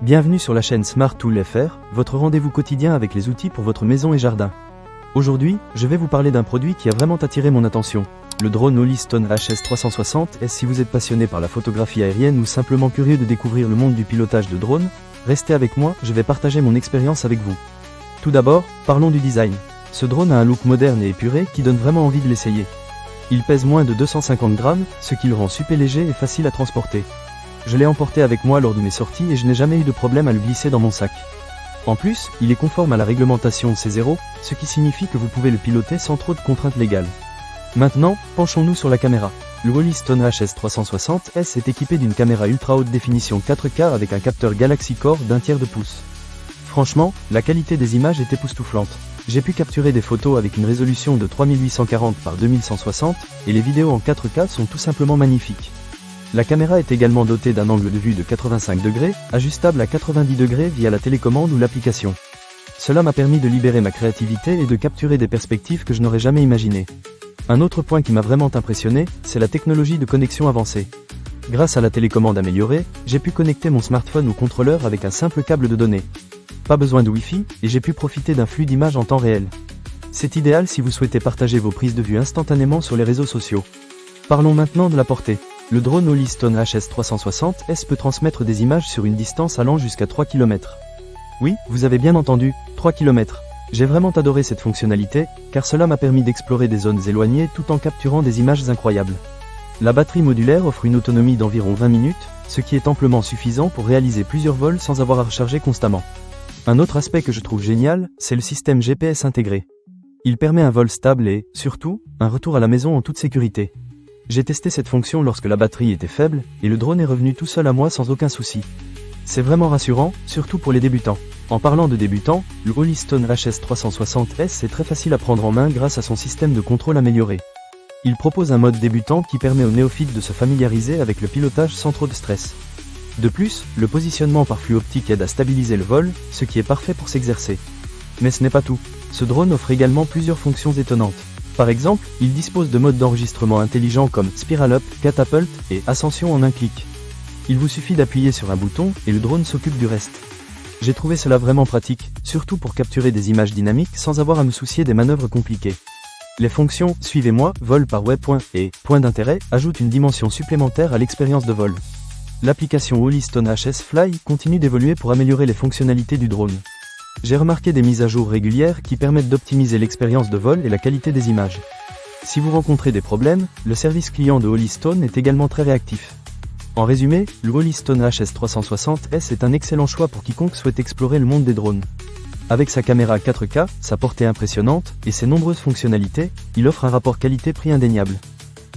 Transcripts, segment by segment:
Bienvenue sur la chaîne Smart Tool FR, votre rendez-vous quotidien avec les outils pour votre maison et jardin. Aujourd'hui, je vais vous parler d'un produit qui a vraiment attiré mon attention, le drone Holyston HS360S. Si vous êtes passionné par la photographie aérienne ou simplement curieux de découvrir le monde du pilotage de drone, restez avec moi, je vais partager mon expérience avec vous. Tout d'abord, parlons du design. Ce drone a un look moderne et épuré qui donne vraiment envie de l'essayer. Il pèse moins de 250 grammes, ce qui le rend super léger et facile à transporter. Je l'ai emporté avec moi lors de mes sorties et je n'ai jamais eu de problème à le glisser dans mon sac. En plus, il est conforme à la réglementation C0, ce qui signifie que vous pouvez le piloter sans trop de contraintes légales. Maintenant, penchons-nous sur la caméra. Le Holyston HS360S est équipé d'une caméra ultra haute définition 4K avec un capteur Galaxy Core d'1/3 de pouce. Franchement, la qualité des images est époustouflante. J'ai pu capturer des photos avec une résolution de 3840 par 2160 et les vidéos en 4K sont tout simplement magnifiques. La caméra est également dotée d'un angle de vue de 85 degrés, ajustable à 90 degrés via la télécommande ou l'application. Cela m'a permis de libérer ma créativité et de capturer des perspectives que je n'aurais jamais imaginées. Un autre point qui m'a vraiment impressionné, c'est la technologie de connexion avancée. Grâce à la télécommande améliorée, j'ai pu connecter mon smartphone au contrôleur avec un simple câble de données. Pas besoin de Wi-Fi, et j'ai pu profiter d'un flux d'images en temps réel. C'est idéal si vous souhaitez partager vos prises de vue instantanément sur les réseaux sociaux. Parlons maintenant de la portée. Le drone Holyston HS360S peut transmettre des images sur une distance allant jusqu'à 3 km. Oui, vous avez bien entendu, 3 km. J'ai vraiment adoré cette fonctionnalité, car cela m'a permis d'explorer des zones éloignées tout en capturant des images incroyables. La batterie modulaire offre une autonomie d'environ 20 minutes, ce qui est amplement suffisant pour réaliser plusieurs vols sans avoir à recharger constamment. Un autre aspect que je trouve génial, c'est le système GPS intégré. Il permet un vol stable et, surtout, un retour à la maison en toute sécurité. J'ai testé cette fonction lorsque la batterie était faible, et le drone est revenu tout seul à moi sans aucun souci. C'est vraiment rassurant, surtout pour les débutants. En parlant de débutants, le Holyston HS360S est très facile à prendre en main grâce à son système de contrôle amélioré. Il propose un mode débutant qui permet aux néophytes de se familiariser avec le pilotage sans trop de stress. De plus, le positionnement par flux optique aide à stabiliser le vol, ce qui est parfait pour s'exercer. Mais ce n'est pas tout. Ce drone offre également plusieurs fonctions étonnantes. Par exemple, il dispose de modes d'enregistrement intelligents comme Spiral Up, Catapult et Ascension en un clic. Il vous suffit d'appuyer sur un bouton et le drone s'occupe du reste. J'ai trouvé cela vraiment pratique, surtout pour capturer des images dynamiques sans avoir à me soucier des manœuvres compliquées. Les fonctions « Suivez-moi »,« Vol par waypoint » et « Point d'intérêt » ajoutent une dimension supplémentaire à l'expérience de vol. L'application Holyston HS Fly continue d'évoluer pour améliorer les fonctionnalités du drone. J'ai remarqué des mises à jour régulières qui permettent d'optimiser l'expérience de vol et la qualité des images. Si vous rencontrez des problèmes, le service client de Holyston est également très réactif. En résumé, le Holyston HS360S est un excellent choix pour quiconque souhaite explorer le monde des drones. Avec sa caméra 4K, sa portée impressionnante et ses nombreuses fonctionnalités, il offre un rapport qualité-prix indéniable.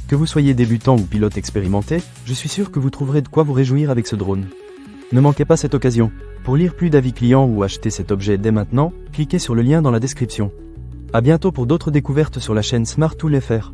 Que vous soyez débutant ou pilote expérimenté, je suis sûr que vous trouverez de quoi vous réjouir avec ce drone. Ne manquez pas cette occasion. Pour lire plus d'avis clients ou acheter cet objet dès maintenant, cliquez sur le lien dans la description. À bientôt pour d'autres découvertes sur la chaîne Smart Tool FR.